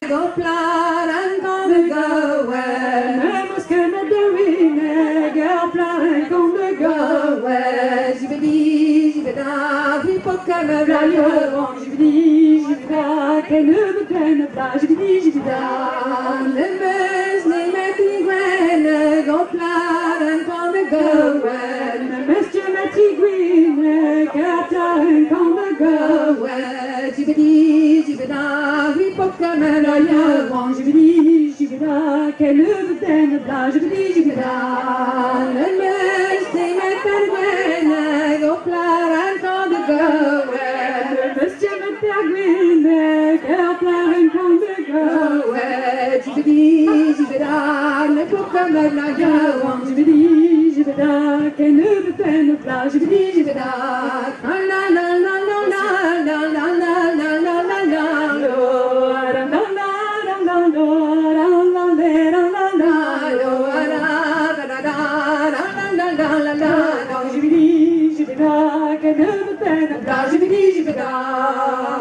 Go fly and gonna go where Nemos que me devine, go fly gonna go where Jibidi, jibida, hippocamera, Jibidi, jibida, qu'elle ne me prenne pas, jibidi, jibida. Le meuse, les metti graines, go fly and gonna go where Monsieur Matigouine, go fly gonna go where Jibidi, jibida, hippocamera, Jibidi, jibida, qu'elle ne me prenne pas, jibidi, jibida. le meuse, les metti graines, go fly and gonna go where Monsieur Matigouine, go fly gonna go Jibidi, jibida, hippocamera, Jibidi, jibida, qu'elle ne me prenne pas, jibidi, jibida. la la la la la la la la la la la la la. Jibidi, jibida, qu'elle ne me prenne pas, jibidi, jibida.